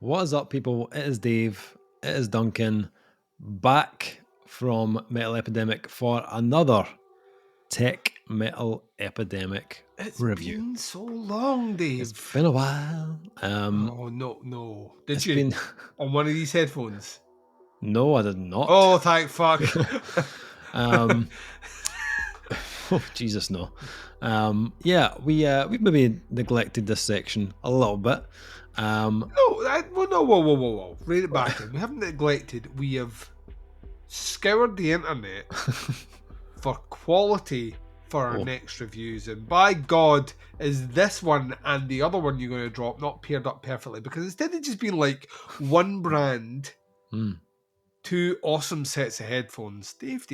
What is up, people? It is Dave. It is Duncan. Back from Metal Epidemic for another Tech Metal Epidemic review. It's been so long, Dave. It's been a while. Oh, no. Did it's you? been... On one of these headphones? No, I did not. Oh, thank fuck. Oh, Jesus, no. We've maybe neglected this section a little bit. Whoa. Rein it back in. We haven't neglected. We have scoured the internet for quality for our next reviews. And by God, is this one and the other one you're going to drop not paired up perfectly? Because instead of just being like one brand... Two awesome sets of headphones. Dave.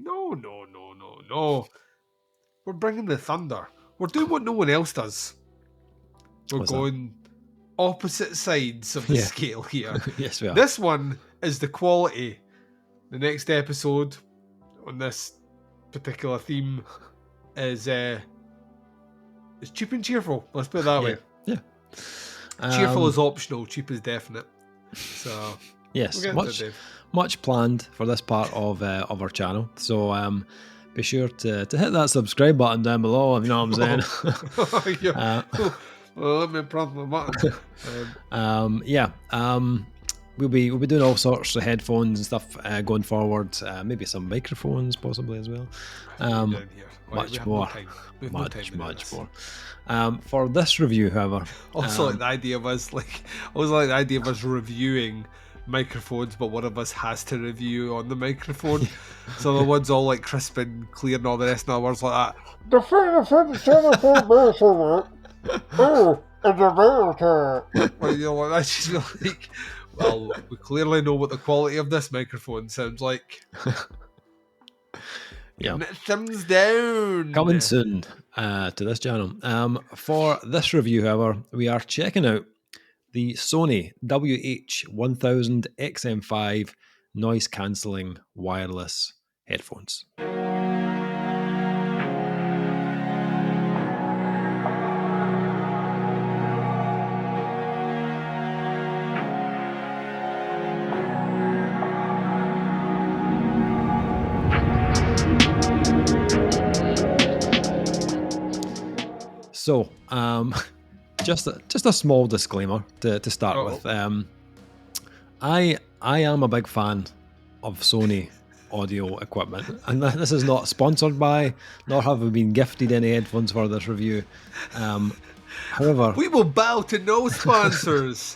No. We're bringing the thunder. We're doing what no one else does. We're going opposite sides of the scale here. Yes, we are. This one is the quality. The next episode on this particular theme is cheap and cheerful. Let's put it that way. Yeah. Cheerful is optional. Cheap is definite. So... Yes, much planned for this part of our channel. So be sure to hit that subscribe button down below, if you know what I'm saying. Well, let me press my button. We'll be doing all sorts of headphones and stuff going forward. Maybe some microphones possibly as well. Much more. For this review, however, also like the idea of us reviewing microphones, but one of us has to review on the microphone. So the one's all like crisp and clear and all the rest, in other words, like that. The final that's just like, well, we clearly know what the quality of this microphone sounds like. Yeah, thumbs down. Coming soon to this channel. For this review, however, we are checking out the Sony WH-1000XM5 noise cancelling wireless headphones. So, just a small disclaimer to start with. I am a big fan of Sony audio equipment, and this is not sponsored by, nor have we been gifted any headphones for this review. However, we will bow to no sponsors.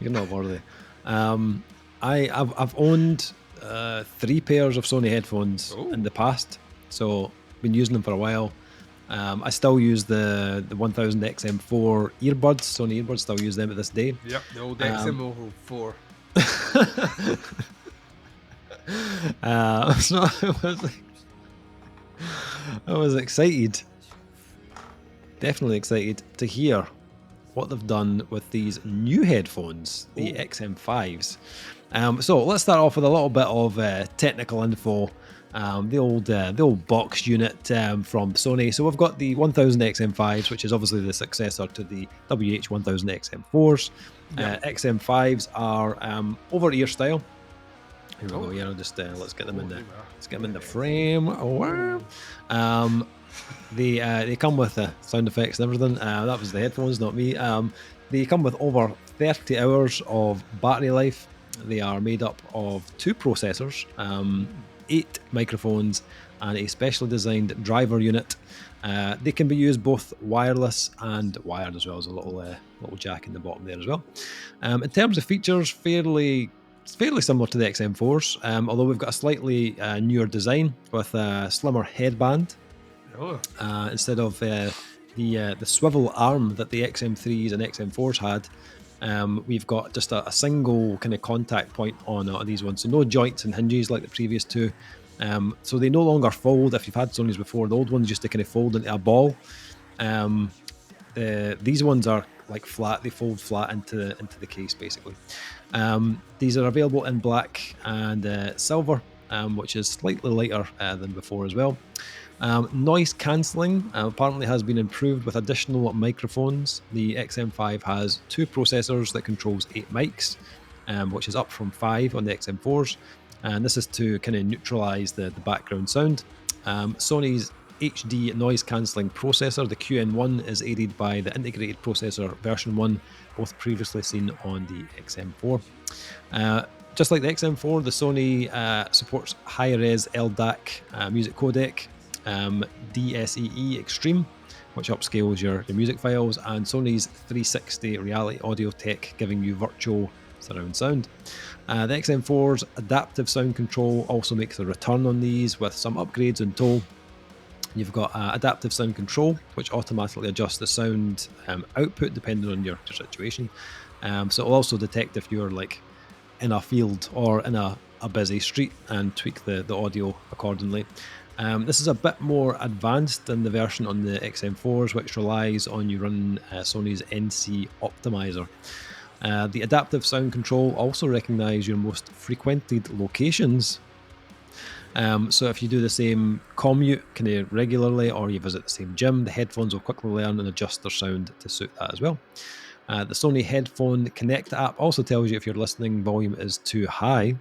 You're not worthy. I've owned 3 pairs of Sony headphones in the past, so been using them for a while. I still use the 1000XM4 earbuds, Sony earbuds, still use them to this day. Yep, the old XM4. I was excited, definitely excited to hear what they've done with these new headphones, the XM5s. So let's start off with a little bit of technical info. The old box unit from Sony. So we've got the 1000XM5s, which is obviously the successor to the WH-1000XM4s. XM5s are over-ear style. Here we go. Yeah, just let's get them in the frame. They come with sound effects and everything. That was the headphones, not me. They come with over 30 hours of battery life. They are made up of 2 processors. 8 microphones and a specially designed driver unit. They can be used both wireless and wired, as well as a little jack in the bottom there as well. In terms of features, fairly similar to the XM4s, although we've got a slightly newer design with a slimmer headband instead of the swivel arm that the XM3s and XM4s had. We've got just a single kind of contact point on these ones, so no joints and hinges like the previous 2. So they no longer fold. If you've had Sonys before, the old ones used to kind of fold into a ball. These ones are like flat; they fold flat into the case basically. These are available in black and silver, which is slightly lighter than before as well. Noise cancelling apparently has been improved with additional microphones. The XM5 has 2 processors that controls 8 mics, which is up from 5 on the XM4s. And this is to kind of neutralise the background sound. Sony's HD noise cancelling processor, the QN1, is aided by the integrated processor version 1, both previously seen on the XM4. Just like the XM4, the Sony supports high-res LDAC music codec, DSEE Extreme, which upscales your music files, and Sony's 360 reality audio tech, giving you virtual surround sound. The XM4's adaptive sound control also makes a return on these with some upgrades in tow. You've got adaptive sound control, which automatically adjusts the sound output depending on your situation. So it'll also detect if you're like in a field or in a busy street and tweak the audio accordingly. This is a bit more advanced than the version on the XM4s, which relies on you running Sony's NC optimizer. The adaptive sound control also recognise your most frequented locations. So if you do the same commute kind of regularly, or you visit the same gym, the headphones will quickly learn and adjust their sound to suit that as well. The Sony Headphone Connect app also tells you if your listening volume is too high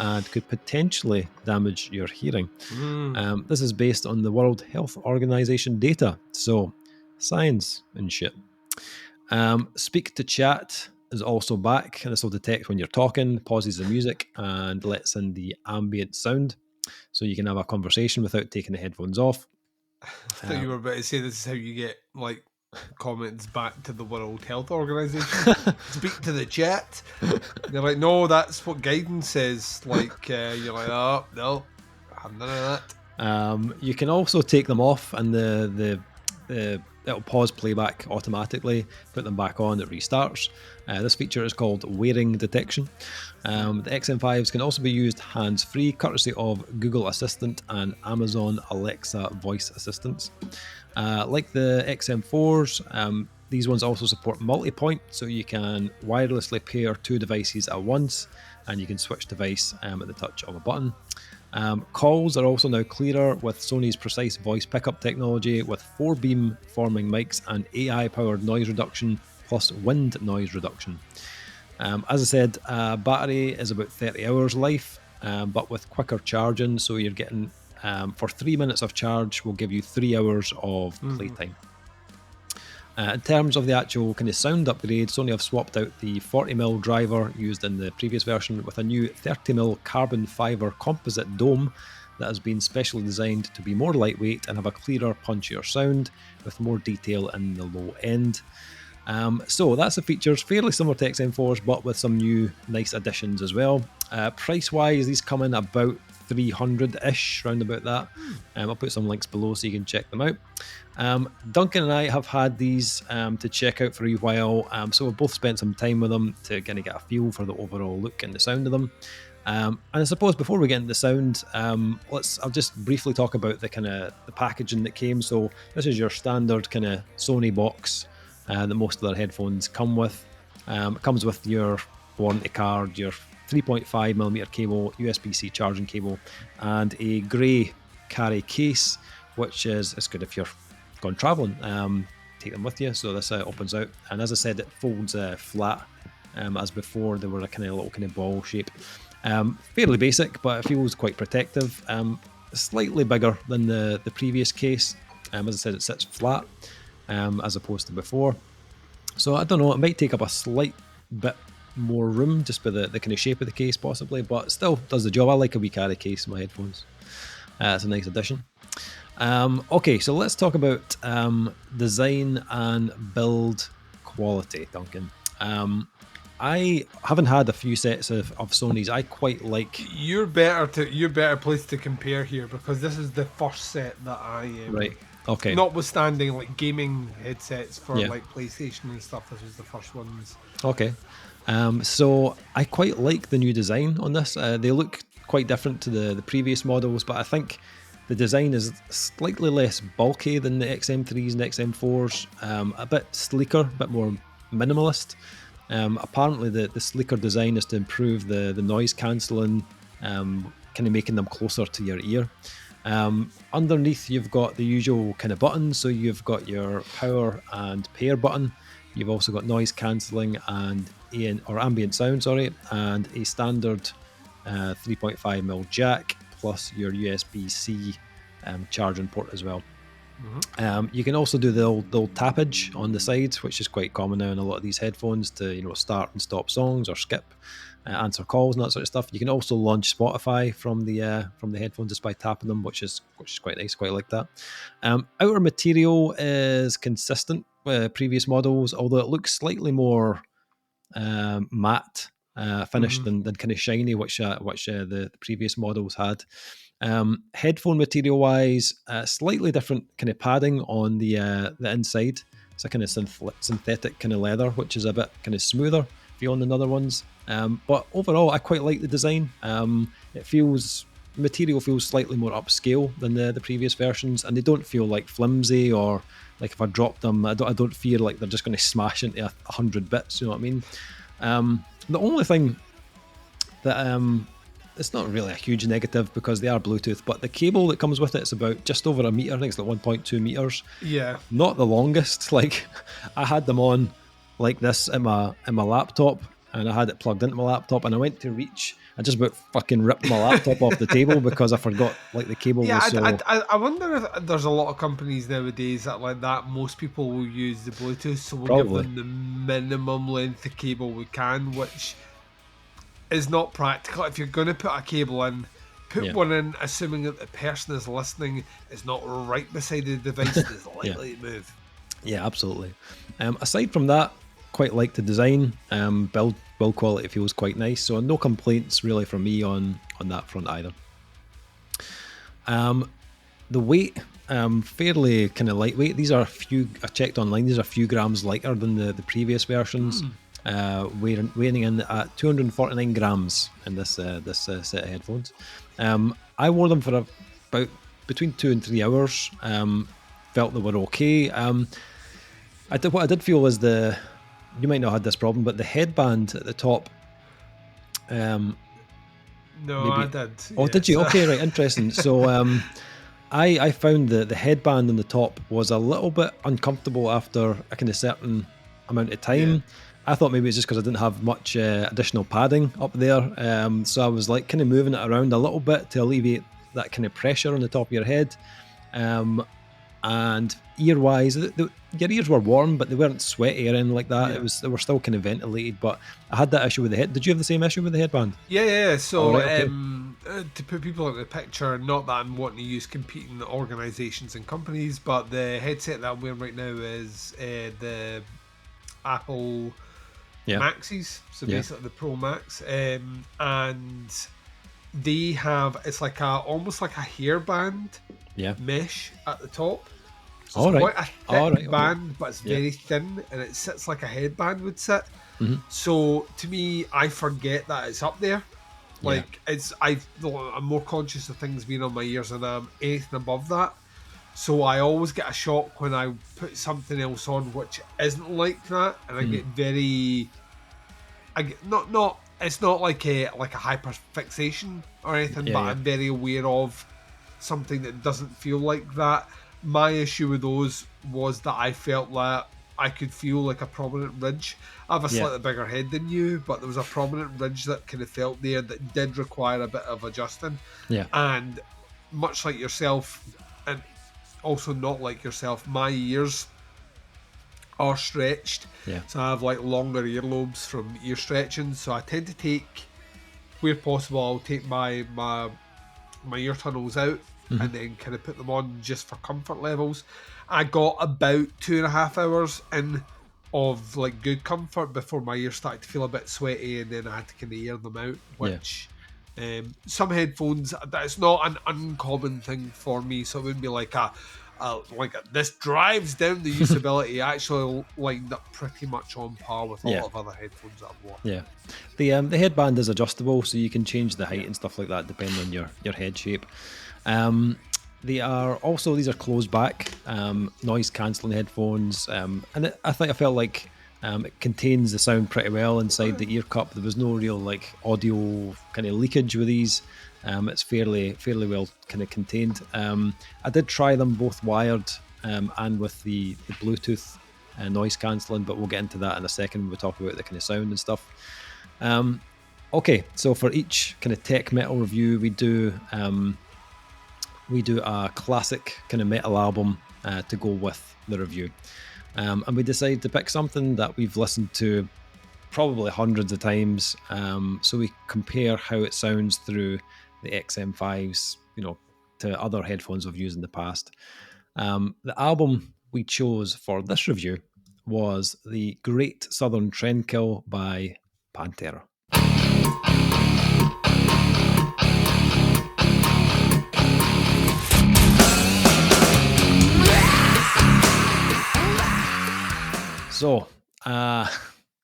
and could potentially damage your hearing. This is based on the World Health Organization data, so science and shit. Speak to Chat is also back, and this will detect when you're talking, pauses the music, and lets in the ambient sound, so you can have a conversation without taking the headphones off. I thought you were about to say this is how you get like comments back to the World Health Organization. Speak to the chat. They're like, no, that's what guidance says. Like, you're like, oh no, I have none of that. You can also take them off, and it'll pause playback automatically. Put them back on, it restarts. This feature is called wearing detection. The XM5s can also be used hands-free, courtesy of Google Assistant and Amazon Alexa voice assistants. Like the XM4s, these ones also support multi-point, so you can wirelessly pair 2 devices at once, and you can switch device at the touch of a button. Calls are also now clearer with Sony's precise voice pickup technology, with 4 beam forming mics and AI-powered noise reduction plus wind noise reduction. As I said, battery is about 30 hours life, but with quicker charging, so you're getting for 3 minutes of charge will give you 3 hours of playtime. In terms of the actual kind of sound upgrade, Sony have swapped out the 40mm driver used in the previous version with a new 30mm carbon fibre composite dome that has been specially designed to be more lightweight and have a clearer, punchier sound with more detail in the low end. So that's the features, fairly similar to XM4s, but with some new nice additions as well. Price-wise, these come in about 300-ish, round about that. I'll put some links below so you can check them out. Duncan and I have had these to check out for a while, so we've both spent some time with them to kind of get a feel for the overall look and the sound of them. And I suppose before we get into the sound, I'll just briefly talk about the kind of the packaging that came. So this is your standard kind of Sony box that most of their headphones come with. It comes with your warranty card, your 3.5mm cable, USB-C charging cable, and a grey carry case, which is good if you're gone travelling. Take them with you. So this opens out, and as I said, it folds flat. As before, they were a kind of little kind of ball shape. Fairly basic, but it feels quite protective. Slightly bigger than the previous case. As I said, it sits flat as opposed to before. So I don't know, it might take up a slight bit more room just by the kind of shape of the case possibly, but still does the job. I like a wee carry case in my headphones. It's a nice addition. Okay, so let's talk about design and build quality, Duncan. I haven't had a few sets of Sony's. I quite like. You're better placed to compare here because this is the first set that I am. Right. Okay. Notwithstanding like gaming headsets for like PlayStation and stuff, this was the first ones. Okay. So I quite like the new design on this. They look quite different to the previous models, but I think the design is slightly less bulky than the XM3s and XM4s. A bit sleeker, a bit more minimalist. Apparently the sleeker design is to improve the noise cancelling, kind of making them closer to your ear. Underneath, you've got the usual kind of buttons. So you've got your power and pair button. You've also got noise cancelling and ambient sound, and a standard 3.5mm jack plus your USB-C charging port as well. You can also do the old tappage on the sides, which is quite common now in a lot of these headphones to start and stop songs or skip, answer calls and that sort of stuff. You can also launch Spotify from the headphones just by tapping them, which is quite nice. Quite like that. Outer material is consistent with previous models, although it looks slightly more matte finish than kind of shiny, which the previous models had. Headphone material wise, slightly different kind of padding on the inside. It's a kind of synthetic kind of leather, which is a bit kind of smoother feeling than other ones. But overall, I quite like the design. Material feels slightly more upscale than the previous versions, and they don't feel like flimsy or like if I drop them, I don't feel like they're just going to smash into 100 bits. You know what I mean? The only thing that it's not really a huge negative because they are Bluetooth, but the cable that comes with it's about just over a meter. I think it's like 1.2 meters. Yeah, not the longest. Like I had them on like this in my laptop, and I had it plugged into my laptop, and I went to reach. I just about fucking ripped my laptop off the table because I forgot like the cable was so... I wonder if there's a lot of companies nowadays that like that. Most people will use the Bluetooth, so we'll give them the minimum length of cable we can, which is not practical. If you're going to put a cable in, put one in, assuming that the person is listening is not right beside the device that is likely to move. Yeah, absolutely. Aside from that, quite like the design. Build quality feels quite nice, so no complaints really from me on that front either. The weight, fairly kind of lightweight. These are I checked online, these are a few grams lighter than the previous versions. Weighing in at 249 grams in this set of headphones. I wore them for about between 2 and 3 hours. Felt they were okay. What I did feel was you might not have had this problem, but the headband at the top. No, I did. Oh, yes. Did you? Okay, right, interesting. So I found the headband on the top was a little bit uncomfortable after a kind of certain amount of time. Yeah. I thought maybe it's just because I didn't have much additional padding up there. So I was like kind of moving it around a little bit to alleviate that kind of pressure on the top of your head. And ear-wise, your ears were warm, but they weren't sweaty or anything like that. Yeah. They were still kind of ventilated, but I had that issue with the head. Did you have the same issue with the headband? Yeah. So to put people in the picture, not that I'm wanting to use competing organisations and companies, but the headset that I'm wearing right now is the Apple Maxes, so basically the Pro Max, and they have, it's like almost like a hairband mesh at the top. So it's quite a thick band, but it's very thin, and it sits like a headband would sit. So to me, I forget that it's up there. Like I'm more conscious of things being on my ears than I'm anything above that. So I always get a shock when I put something else on which isn't like that, and I get very. It's not like a hyper fixation or anything, but I'm very aware of something that doesn't feel like that. My issue with those was that I felt that I could feel like a prominent ridge. I have a slightly bigger head than you, but there was a prominent ridge that kind of felt there that did require a bit of adjusting. Yeah. And much like yourself, and also not like yourself, my ears are stretched. Yeah. So I have like longer earlobes from ear stretching. So I tend to take, where possible, I'll take my ear tunnels out and then kind of put them on just for comfort levels. I got about 2.5 hours in of like good comfort before my ears started to feel a bit sweaty, and then I had to kind of air them out, which some headphones, that's not an uncommon thing for me, so it wouldn't be like this drives down the usability. Actually lined up pretty much on par with a lot of other headphones that I've worn. Yeah, the headband is adjustable, so you can change the height and stuff like that depending on your head shape. These are closed back, noise cancelling headphones, and I felt like it contains the sound pretty well inside the ear cup. There was no real like audio kind of leakage with these. It's fairly well kind of contained. I did try them both wired and with the Bluetooth noise cancelling, but we'll get into that in a second when we talk about the kind of sound and stuff. Okay, so for each kind of tech metal review, we do a classic kind of metal album to go with the review. And we decided to pick something that we've listened to probably hundreds of times, so we compare how it sounds through the XM5s, to other headphones we've used in the past. The album we chose for this review was The Great Southern Trendkill by Pantera. So,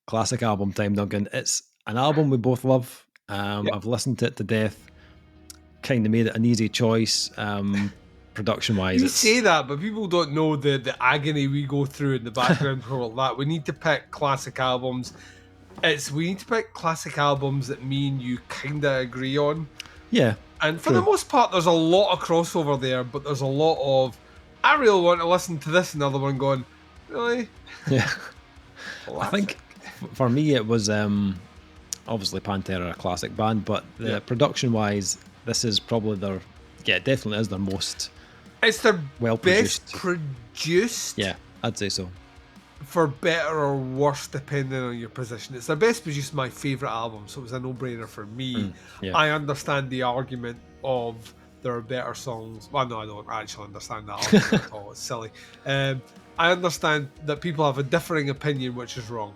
classic album time, Duncan. It's an album we both love. I've listened to it to death. Kind of made it an easy choice. Production-wise, you say that, but people don't know the agony we go through in the background for all that. We need to pick classic albums. We need to pick classic albums that me and you kind of agree on. Yeah. And for the most part, there's a lot of crossover there, but there's a lot of, I really want to listen to this, another one going, really? Yeah. I think for me it was obviously Pantera, a classic band, but production-wise, this is probably it definitely is their most. It's their well best produced. Yeah, I'd say so. For better or worse, depending on your position. It's their best produced, my favourite album, so it was a no-brainer for me. I understand the argument of there are better songs. Well, no, I don't actually understand that argument at all. It's silly. I understand that people have a differing opinion, which is wrong.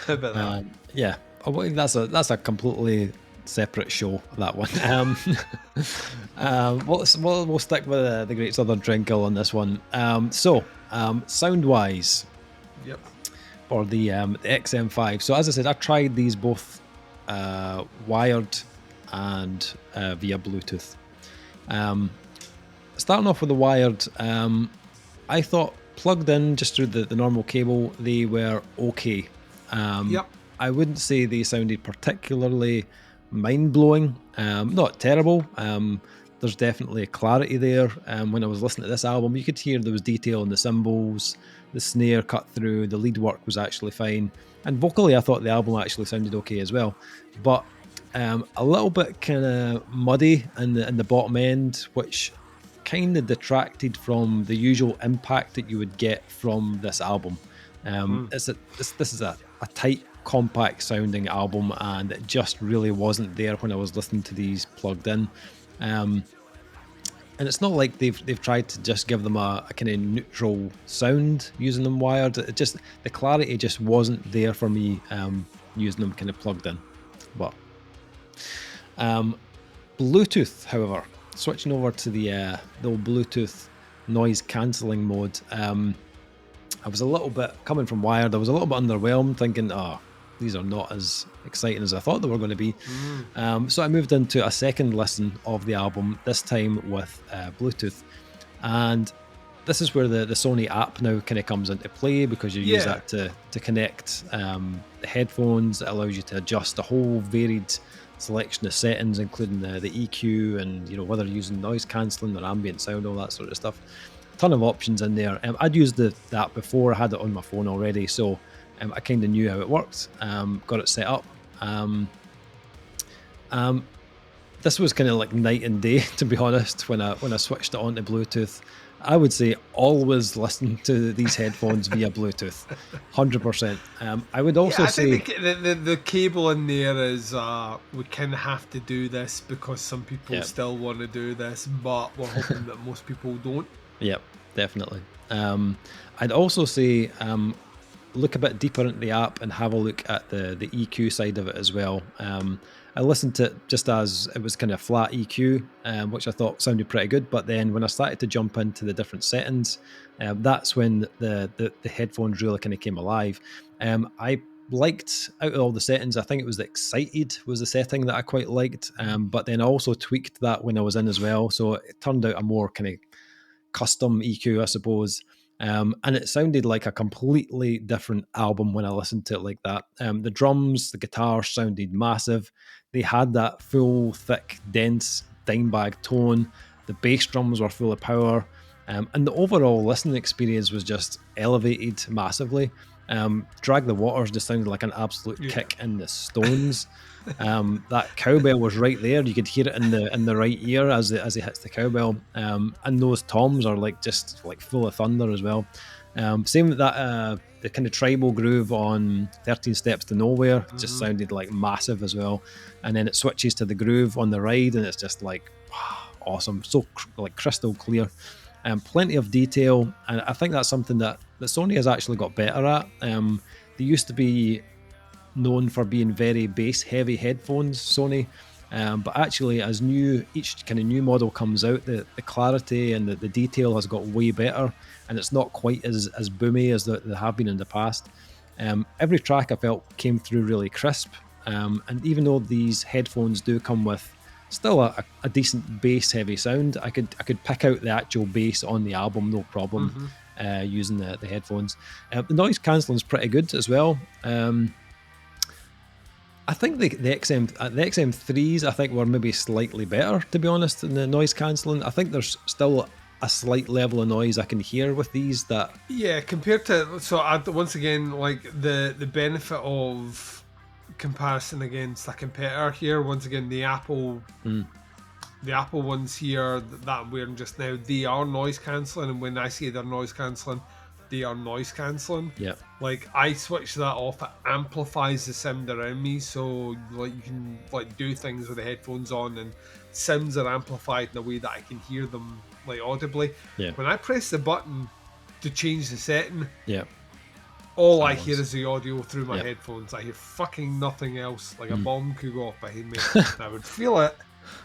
About that. Yeah, that's a completely separate show, that one. We'll stick with the Great Southern Trendkill on this one. Sound wise, for the XM5. So as I said, I tried these both wired and via Bluetooth. Starting off with the wired, I thought plugged in just through the normal cable, they were okay. I wouldn't say they sounded particularly mind-blowing, not terrible. There's definitely a clarity there. When I was listening to this album, you could hear there was detail in the cymbals, the snare cut through, the lead work was actually fine, and vocally I thought the album actually sounded okay as well, but a little bit kind of muddy in the bottom end, which kind of detracted from the usual impact that you would get from this album. This is a tight, compact sounding album, and it just really wasn't there when I was listening to these plugged in. And it's not like they've tried to just give them a kind of neutral sound using them wired. It just, the clarity just wasn't there for me using them kind of plugged in. But Bluetooth, however, switching over to the old Bluetooth noise cancelling mode, I was a little bit, coming from wired, I was a little bit underwhelmed, thinking, these are not as exciting as I thought they were going to be. So I moved into a second listen of the album, this time with Bluetooth. And this is where the Sony app now kind of comes into play, because you use that to connect the headphones. It allows you to adjust a whole varied selection of settings, including the EQ and whether you're using noise cancelling or ambient sound, all that sort of stuff. Ton of options in there. I'd used the app before, I had it on my phone already, so I kind of knew how it worked. Got it set up. This was kind of like night and day, to be honest. When I switched it on to Bluetooth, I would say always listen to these headphones via Bluetooth, 100%. I would also say the cable in there is we kind of have to do this because some people still want to do this, but we're hoping that most people don't. Yep, definitely. I'd also say look a bit deeper into the app and have a look at the EQ side of it as well. I listened to it just as it was kind of flat EQ, which I thought sounded pretty good. But then when I started to jump into the different settings, that's when the headphones really kind of came alive. I liked, out of all the settings, I think it was the excited was the setting that I quite liked. But then I also tweaked that when I was in as well. So it turned out a more kind of custom EQ, I suppose. And it sounded like a completely different album when I listened to it like that. The drums, the guitar sounded massive. They had that full, thick, dense Dimebag tone. The bass drums were full of power. And the overall listening experience was just elevated massively. Drag the Waters just sounded like an absolute kick in the stones. That cowbell was right there. You could hear it in the right ear as he hits the cowbell. And those toms are just full of thunder as well. Same with that the kind of tribal groove on 13 Steps to Nowhere just sounded like massive as well. And then it switches to the groove on the ride, and it's just like awesome, so crystal clear. Plenty of detail, and I think that's something that Sony has actually got better at. They used to be known for being very bass heavy headphones, Sony, but actually as each kind of new model comes out, the clarity and the detail has got way better, and it's not quite as boomy as they have been in the past. Every track I felt came through really crisp, and even though these headphones do come with still a decent bass heavy sound, I could pick out the actual bass on the album no problem using the headphones. The noise cancelling is pretty good as well. I think the XM3s I think were maybe slightly better, to be honest, in the noise cancelling. I think there's still a slight level of noise I can hear with these that compared to once again, like the benefit of comparison against a competitor here, once again the Apple ones here that I'm wearing just now, they are noise cancelling, and when I say they're noise cancelling, they are noise cancelling. Yeah, like I switch that off, it amplifies the sound around me, so like you can like do things with the headphones on and sounds are amplified in a way that I can hear them like audibly. When I press the button to change the setting, all I hear is the audio through my headphones. I hear fucking nothing else. Like a bomb could go off behind me. I would feel it,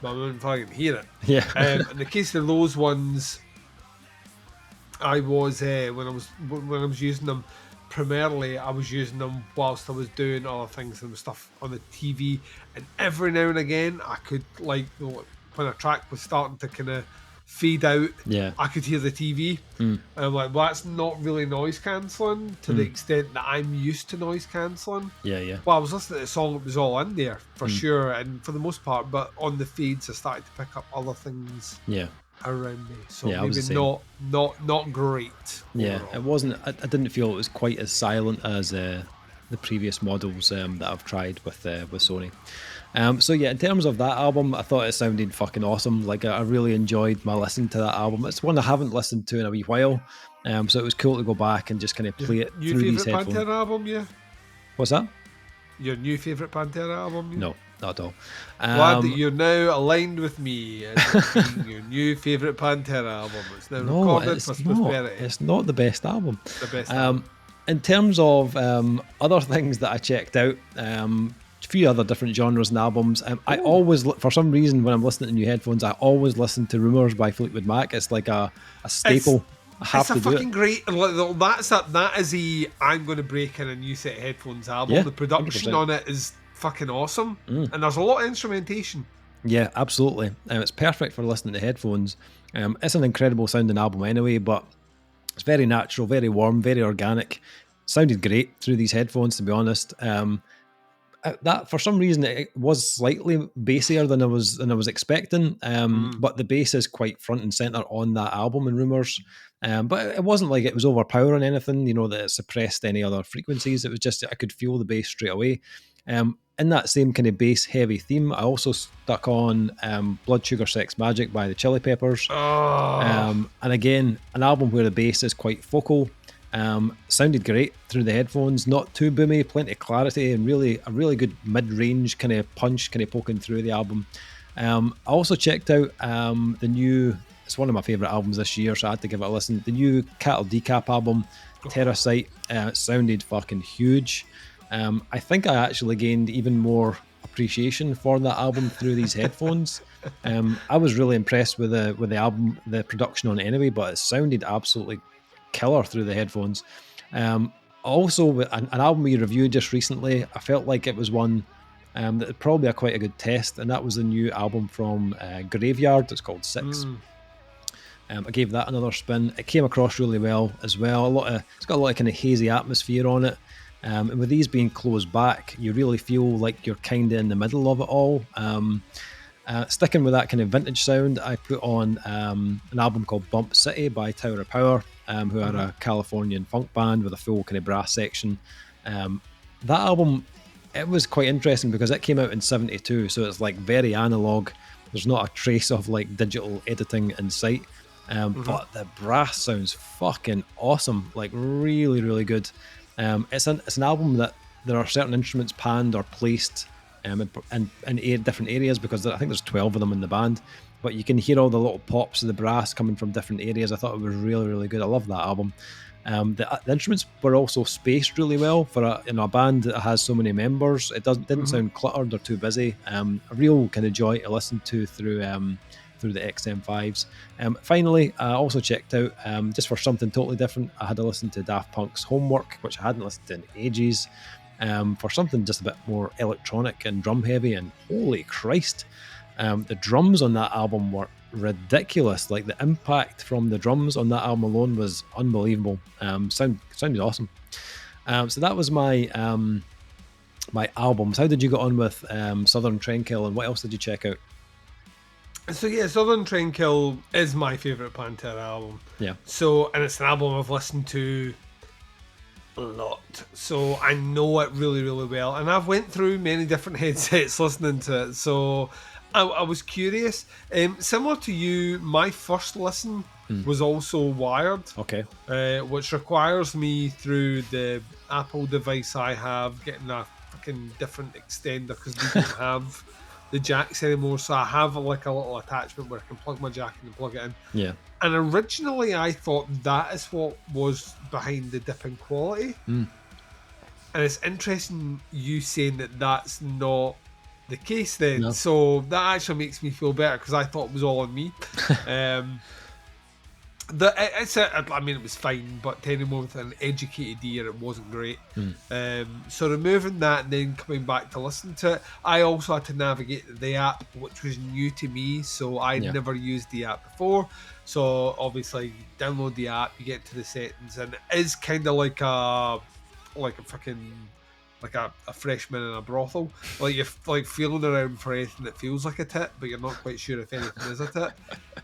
but I wouldn't fucking hear it. In the case of those ones, I was when I was using them, primarily I was using them whilst I was doing other things and stuff on the TV, and every now and again I could when a track was starting to kind of fade out, I could hear the TV, and I'm like, well, that's not really noise cancelling to the extent that I'm used to noise cancelling. Well, I was listening to the song, it was all in there for sure, and for the most part, but on the fades I started to pick up other things around me, so maybe not great overall. It wasn't, I didn't feel it was quite as silent as the previous models that I've tried with Sony. So yeah, in terms of that album, I thought it sounded fucking awesome. Like I really enjoyed my listen to that album. It's one I haven't listened to in a wee while, so it was cool to go back and just kind of play it through these headphones. Your favourite Pantera album, What's that? Your new favourite Pantera album? No, not at all. Glad that you're now aligned with me as being your new favourite Pantera album. It's now recorded for prosperity. It's not the best album. The best album. In terms of other things that I checked out, a few other different genres and albums. I always, for some reason, when I'm listening to new headphones, I always listen to Rumours by Fleetwood Mac. It's like a staple. I have to do it. It's a fucking great. That is a I'm going to break in a new set of headphones album. Yeah, the production 100%. On it is fucking awesome, and there's a lot of instrumentation. Yeah, absolutely. It's perfect for listening to headphones. It's an incredible sounding album anyway, but it's very natural, very warm, very organic. Sounded great through these headphones, to be honest. That for some reason it was slightly bassier than I was expecting, but the bass is quite front and center on that album in Rumours. But it wasn't like it was overpowering anything, that it suppressed any other frequencies. It was just I could feel the bass straight away. In that same kind of bass heavy theme, I also stuck on Blood Sugar Sex Magic by the Chili Peppers. And again, an album where the bass is quite focal. Sounded great through the headphones, not too boomy, plenty of clarity, and a really good mid-range kind of punch kind of poking through the album. I also checked out the new, it's one of my favourite albums this year, so I had to give it a listen, the new Cattle Decap album, Terracite. It sounded fucking huge. I think I actually gained even more appreciation for that album through these headphones. I was really impressed with the album, the production on it anyway, but it sounded absolutely killer through the headphones. Also, an album we reviewed just recently, I felt like it was one that had probably quite a good test, and that was the new album from Graveyard. It's called 6. I gave that another spin. It came across really well as well. It's got a lot of kind of hazy atmosphere on it. And with these being closed back, you really feel like you're kind of in the middle of it all. Sticking with that kind of vintage sound, I put on an album called Bump City by Tower of Power, who are a Californian funk band with a full kind of brass section. That album, it was quite interesting because it came out in 72, so it's like very analog. There's not a trace of like digital editing in sight. But the brass sounds fucking awesome, like really, really good. It's an album that there are certain instruments panned or placed in different areas because I think there's 12 of them in the band, but you can hear all the little pops of the brass coming from different areas. I thought it was really, really good. I love that album. The instruments were also spaced really well for a band that has so many members. It didn't sound cluttered or too busy. A real kind of joy to listen to through the XM5s. Finally, I also checked out, just for something totally different, I had to listen to Daft Punk's Homework, which I hadn't listened to in ages, for something just a bit more electronic and drum heavy, and holy Christ, the drums on that album were ridiculous. Like the impact from the drums on that album alone was unbelievable. Sounded awesome. So that was my my albums. How did you get on with Southern Trendkill, and what else did you check out? So yeah, Southern Trendkill is my favourite Pantera album. Yeah. So, and it's an album I've listened to a lot. So I know it really, really well. And I've went through many different headsets listening to it. So I was curious. Similar to you, my first listen was also wired. Okay. Which requires me through the Apple device I have getting a fucking different extender because we don't have the jacks anymore, so I have like a little attachment where I can plug my jack in and plug it in. Yeah. And originally I thought that is what was behind the dip in quality. And it's interesting you saying that that's not the case then. No. So that actually makes me feel better because I thought it was all on me. I mean, it was fine, but to anyone with an educated ear, it wasn't great. So removing that and then coming back to listen to it, I also had to navigate the app, which was new to me, so I'd never used the app before. So obviously, you download the app, you get to the settings, and it is kind of like a fucking like a freshman in a brothel. Like you're like feeling around for anything that feels like a tit, but you're not quite sure if anything is a tit.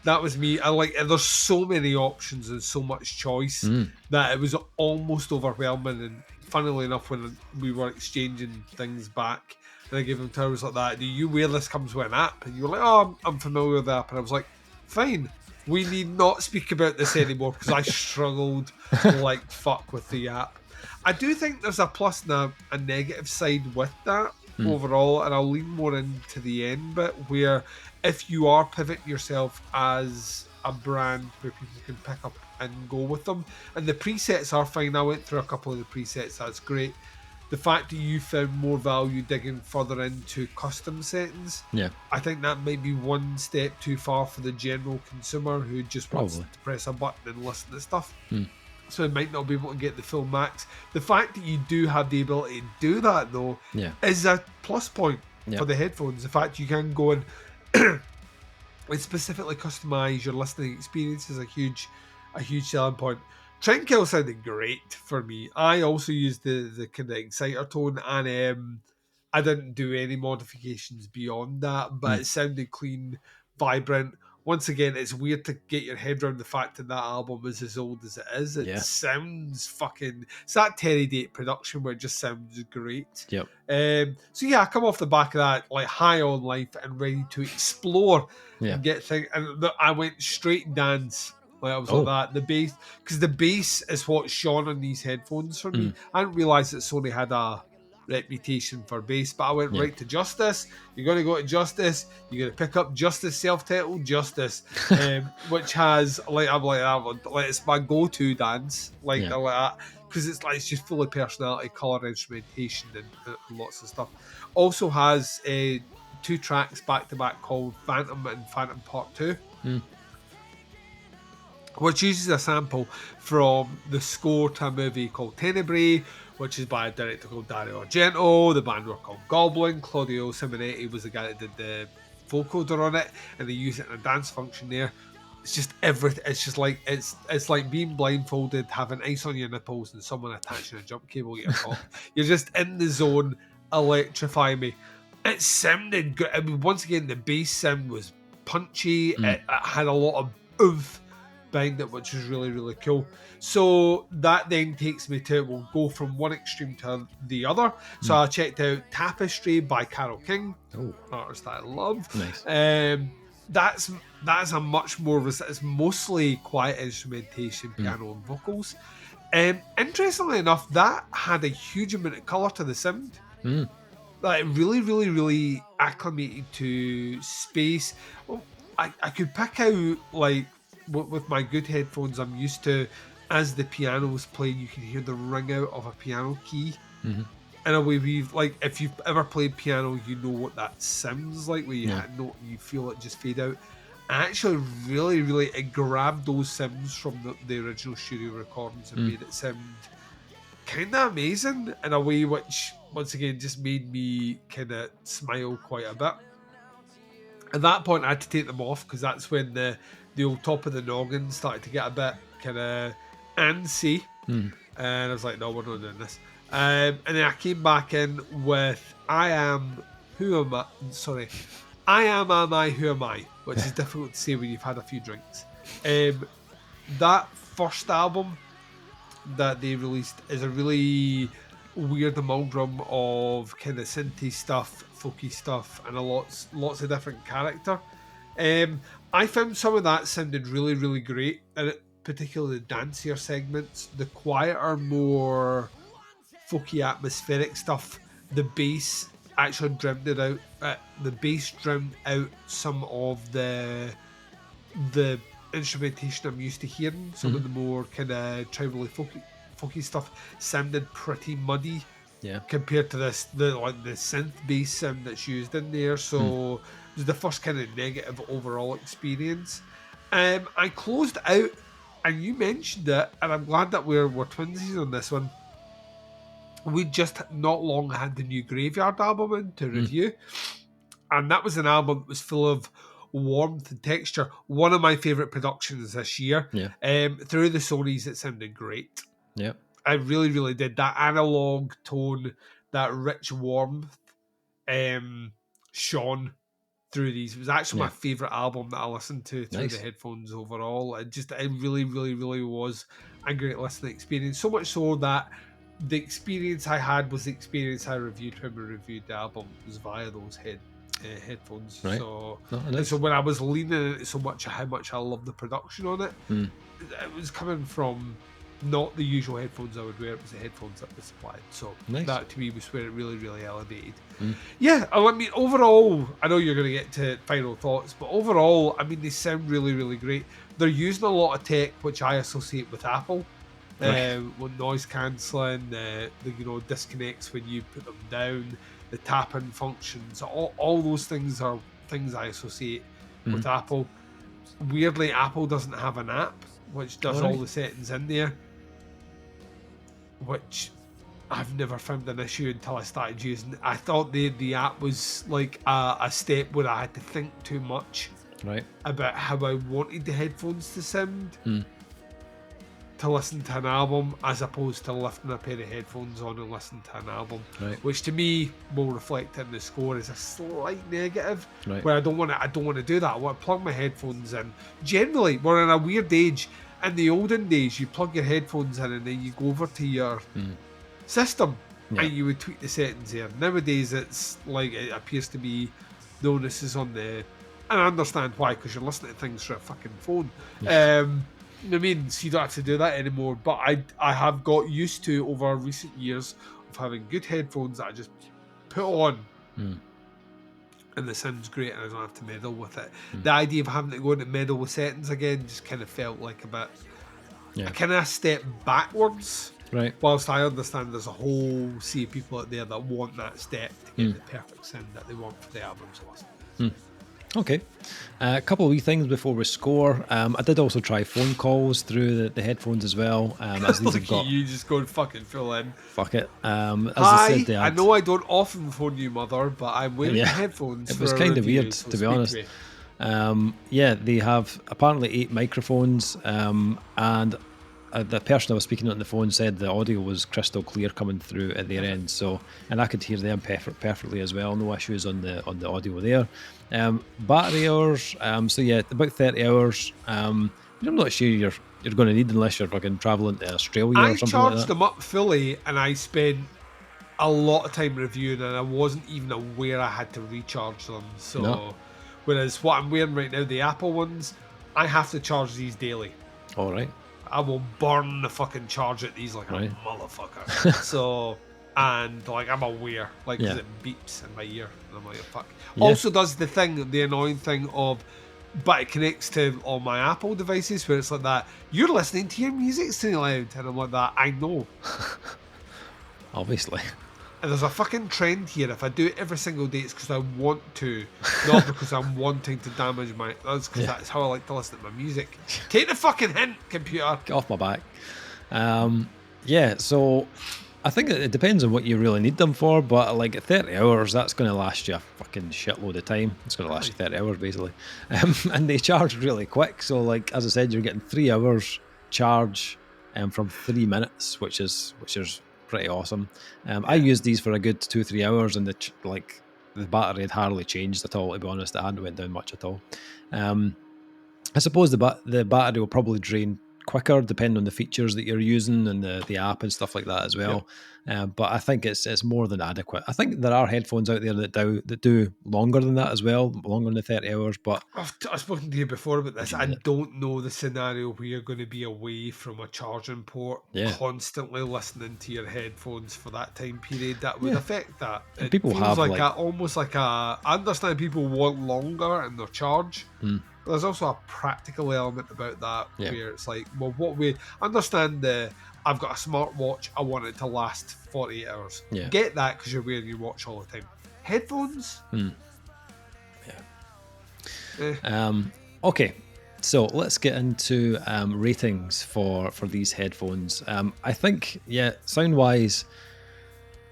That was me. And there's so many options and so much choice that it was almost overwhelming. And funnily enough, when we were exchanging things back, and I gave him terms like that, do you wear this comes with an app? And you were like, oh, I'm familiar with the app. And I was like, fine. We need not speak about this anymore because I struggled like fuck with the app. I do think there's a plus and a negative side with that overall, and I'll lean more into the end bit where if you are pivoting yourself as a brand where people can pick up and go with them, and the presets are fine. I went through a couple of the presets, that's great. The fact that you found more value digging further into custom settings, I think that might be one step too far for the general consumer who just wants to press a button and listen to stuff. So it might not be able to get the full max. The fact that you do have the ability to do that, though, is a plus point for the headphones. The fact you can go and specifically customize your listening experience is a huge selling point. Trendkill sounded great for me. I also used the kind of exciter tone, and I didn't do any modifications beyond that, but it sounded clean, vibrant. Once again, it's weird to get your head around the fact that album is as old as it is. It sounds fucking... It's that Terry Date production where it just sounds great. Yep. So yeah, I come off the back of that, like high on life and ready to explore and get things. And I went straight dance. Like I was like that. The bass... Because the bass is what's shone on these headphones for me. I didn't realise that Sony had a reputation for bass, but I went right to Justice. You're going to go to Justice, you're going to pick up Justice self-titled Justice, which has it's my go-to dance like that, because it's like it's just full of personality, color, instrumentation, and lots of stuff. Also has 2 tracks back to back called Phantom and Phantom Part 2, which uses a sample from the score to a movie called Tenebrae, which is by a director called Dario Argento. The band were called Goblin. Claudio Simonetti was the guy that did the vocoder on it, and they use it in a dance function there. It's just everything. It's just like it's like being blindfolded, having ice on your nipples, and someone attaching a jump cable to your cock. You're just in the zone. Electrify me. It sounded good. I mean, once again, the bass sound was punchy. It had a lot of oomph behind it, which was really, really cool. So that then takes me to, we'll go from one extreme to the other. So I checked out Tapestry by Carole King, artist that I love. Nice. That's a much more, it's mostly quiet instrumentation, piano and vocals. Interestingly enough, that had a huge amount of colour to the sound. Like really, really, really acclimated to space. Well, I could pick out, like, with my good headphones, I'm used to, as the piano's playing, you can hear the ring out of a piano key. In a way, like, if you've ever played piano, you know what that sounds like, where you feel it just fade out. I actually really, really, it grabbed those sounds from the original studio recordings and made it sound kind of amazing in a way which, once again, just made me kind of smile quite a bit. At that point, I had to take them off because that's when the old top of the noggin started to get a bit kind of antsy. And I was like, no, we're not doing this. And then I came back in with I Am, Who Am I? Sorry. I Am I, Who Am I? Which is difficult to say when you've had a few drinks. That first album that they released is a really weird amalgam of kind of synthy stuff, folky stuff, and lots of different character. I found some of that sounded really, really great, and particularly the dancier segments, the quieter, more folky atmospheric stuff. The bass actually drowned it out. The bass drowned out some of the instrumentation I'm used to hearing. Some of the more kind of tribally folky stuff sounded pretty muddy, compared to the synth bass sound that's used in there. So it was the first kind of negative overall experience. I closed out, and you mentioned it, and I'm glad that we're twinsies on this one. We just not long had the new Graveyard album in to review, and that was an album that was full of warmth and texture. One of my favourite productions this year. Through the Sonys, it sounded great. I really, really did. That analog tone, that rich warmth, shone through these. It was actually my favourite album that I listened to through the headphones overall. It really, really, really was a great listening experience. So much so that the experience I had was the experience I reviewed when we reviewed the album. It was via those headphones. So, and so when I was leaning into so much how much I love the production on it, it was coming from not the usual headphones I would wear. It was the headphones that were supplied. So that to me was where it really, really elevated. Yeah, I mean, overall, I know you're going to get to final thoughts, but overall, I mean, they sound really, really great. They're using a lot of tech which I associate with Apple. With noise cancelling, the disconnects when you put them down, the tap-in functions, all those things are things I associate with Apple. Weirdly, Apple doesn't have an app which does all the settings in there, which I've never found an issue until I started using it. I thought the app was like a step where I had to think too much about how I wanted the headphones to sound to listen to an album, as opposed to lifting a pair of headphones on and listening to an album, which to me will reflect in the score as a slight negative, where I don't want to do that. I want to plug my headphones in. Generally, we're in a weird age. In the olden days, you plug your headphones in and then you go over to your system and you would tweak the settings there. Nowadays, it's like, it appears to be, no, this is on the, and I understand why, because you're listening to things through a fucking phone. I mean, so you don't have to do that anymore, but I have got used to, over recent years, of having good headphones that I just put on and the sound's great and I don't have to meddle with it. The idea of having to go into meddle with settings again just kind of felt like a bit a kind of step backwards. Whilst I understand there's a whole sea of people out there that want that step to get the perfect sound that they want for the albums to listen. Okay. A couple of wee things before we score. I did also try phone calls through the headphones as well. As these have got, you just going fucking full in. Fuck it. As Hi, I said, I know I don't often phone you, mother, but I'm wearing headphones. It was kind of weird, to be honest. Yeah, they have apparently 8 microphones, and the person I was speaking on the phone said the audio was crystal clear coming through at their end. So, and I could hear them perfectly as well. No issues on the audio there. Battery hours. So yeah, about 30 hours. I'm not sure you're going to need unless you're fucking traveling to Australia or I something like charged that. them up fully, and I spent a lot of time reviewing, and I wasn't even aware I had to recharge them. So, No. Whereas what I'm wearing right now, the Apple ones, I have to charge these daily. All right. I will burn the fucking charge at these like a motherfucker. So, and like I'm aware, like, because it beeps in my ear, and I'm like, oh, fuck. Yeah. Also does the annoying thing of, but it connects to all my Apple devices where it's like that, you're listening to your music too loud, and I'm like that, I know. Obviously. And there's a fucking trend here. If I do it every single day, it's because I want to, not because I'm wanting to damage my. That's because that's how I like to listen to my music. Take the fucking hint, computer. Get off my back. Yeah, so I think it depends on what you really need them for, but like at 30 hours, that's going to last you a fucking shitload of time. It's going to last you 30 hours basically. And they charge really quick. So like, as I said, you're getting 3 hours charge from 3 minutes, which is pretty awesome. I used these for a good 2-3 hours, and the battery had hardly changed at all, to be honest. It hadn't went down much at all. I suppose the battery will probably drain quicker depending on the features that you're using and the app and stuff like that as well. But I think it's more than adequate. I think there are headphones out there that do longer than that as well, longer than the 30 hours. But I've spoken to you before about this. I don't know the scenario where you're going to be away from a charging port, constantly listening to your headphones for that time period. That would affect that. It people feels have like almost like I understand people want longer in their charge. There's also a practical element about that where it's like, well, what we understand I've got a smartwatch, I want it to last 48 hours. Get that because you're wearing your watch all the time. Headphones? Okay, so let's get into ratings for these headphones. I think, sound-wise,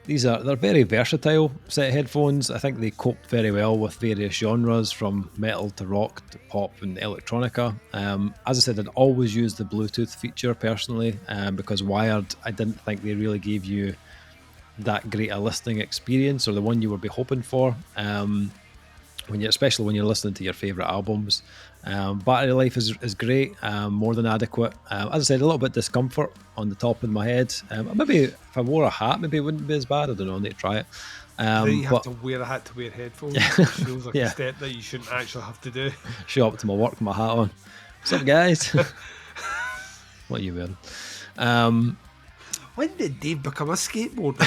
they're very versatile set of headphones. I think they cope very well with various genres, from metal to rock to pop and electronica. As I said, I'd always use the Bluetooth feature personally, because wired, I didn't think they really gave you that great a listening experience, or the one you would be hoping for. Especially when you're listening to your favourite albums. Battery life is great, more than adequate. As I said, a little bit discomfort on the top of my head. Maybe if I wore a hat, maybe it wouldn't be as bad. I don't know, I need to try it. Then you have to wear a hat to wear headphones. It feels like a step that you shouldn't actually have to do. Show up to my work with my hat on. What's up, guys? What are you wearing? When did Dave become a skateboarder?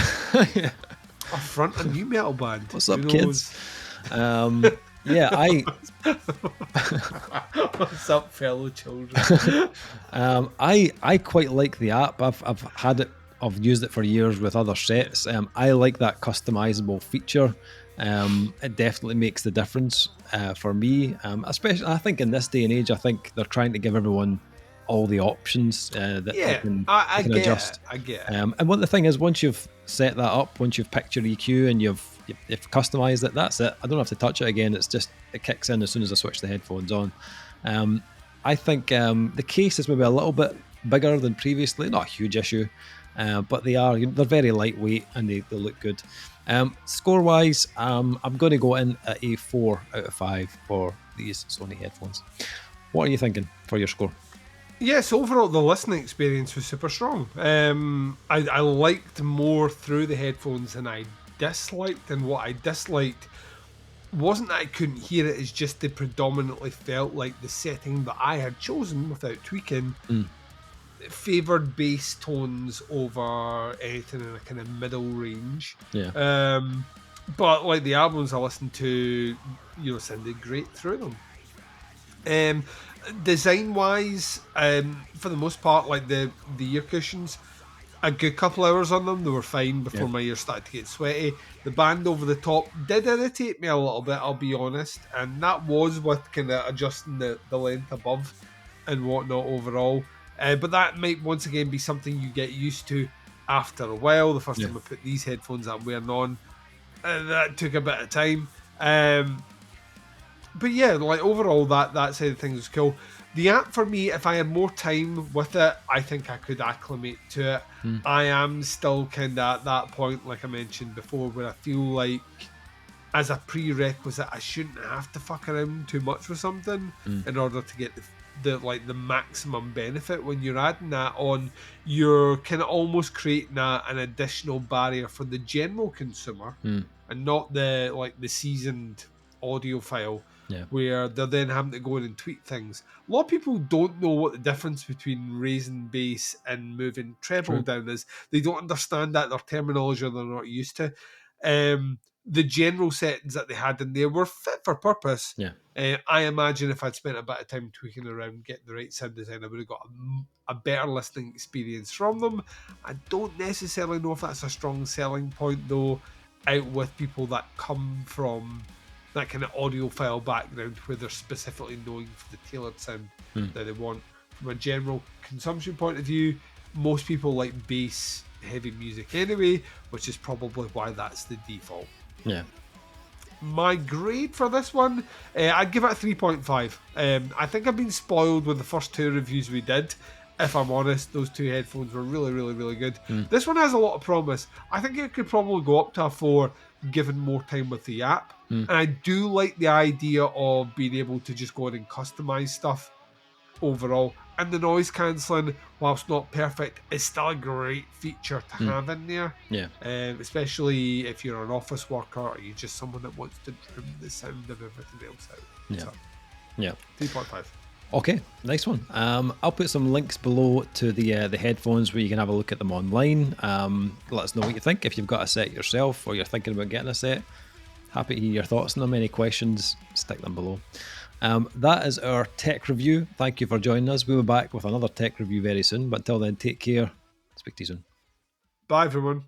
Or front a new metal band? What's up, kids? What's up, fellow children? I quite like the app. I've used it for years with other sets. I like that customizable feature. It definitely makes the difference for me. Especially, I think in this day and age, I think they're trying to give everyone all the options that they can adjust. I get it. And what the thing is, once you've set that up, once you've picked your EQ and you've customized it, that's it. I don't have to touch it again. It kicks in as soon as I switch the headphones on. I think the case is maybe a little bit bigger than previously. Not a huge issue, but they're very lightweight and they look good. Score wise, I'm going to go in at a 4 out of 5 for these Sony headphones. What are you thinking for your score? Yes, overall the listening experience was super strong. I liked more through the headphones than I disliked, and what I disliked wasn't that I couldn't hear it, it's just they predominantly felt like the setting that I had chosen without tweaking favoured bass tones over anything in a kind of middle range. But like the albums I listened to, sounded great through them. Design wise, for the most part, like the ear cushions, a good couple hours on them, they were fine before my ears started to get sweaty. The band over the top did irritate me a little bit, I'll be honest, and that was with kind of adjusting the length above and whatnot overall. But that might once again be something you get used to after a while. The first time I put these headphones that I'm wearing on, that took a bit of time. But yeah, like overall, that side of things was cool. The app for me, if I had more time with it, I think I could acclimate to it. I am still kind of at that point, like I mentioned before, where I feel like as a prerequisite, I shouldn't have to fuck around too much with something in order to get the maximum benefit. When you're adding that on, you're kind of almost creating an additional barrier for the general consumer and not the seasoned audiophile, where they're then having to go in and tweak things. A lot of people don't know what the difference between raising bass and moving treble down is. They don't understand that, their terminology they're not used to. The general settings that they had in there were fit for purpose. I imagine if I'd spent a bit of time tweaking around, getting the right sound design, I would have got a better listening experience from them. I don't necessarily know if that's a strong selling point, though, out with people that come from that kind of audiophile background where they're specifically knowing for the tailored sound that they want. From a general consumption point of view, most people like bass heavy music anyway, which is probably why that's the default. My grade for this one, I'd give it a 3.5. I think I've been spoiled with the first two reviews we did. If I'm honest, those two headphones were really, really, really good. This one has a lot of promise. I think it could probably go up to a 4 given more time with the app. And I do like the idea of being able to just go in and customize stuff overall. And the noise cancelling, whilst not perfect, is still a great feature to have in there. Especially if you're an office worker or you're just someone that wants to trim the sound of everything else out. 3.5. Okay, nice one. I'll put some links below to the headphones where you can have a look at them online. Let us know what you think. If you've got a set yourself or you're thinking about getting a set, happy to hear your thoughts on them. Any questions, stick them below. That is our tech review. Thank you for joining us. We'll be back with another tech review very soon. But until then, take care. Speak to you soon. Bye, everyone.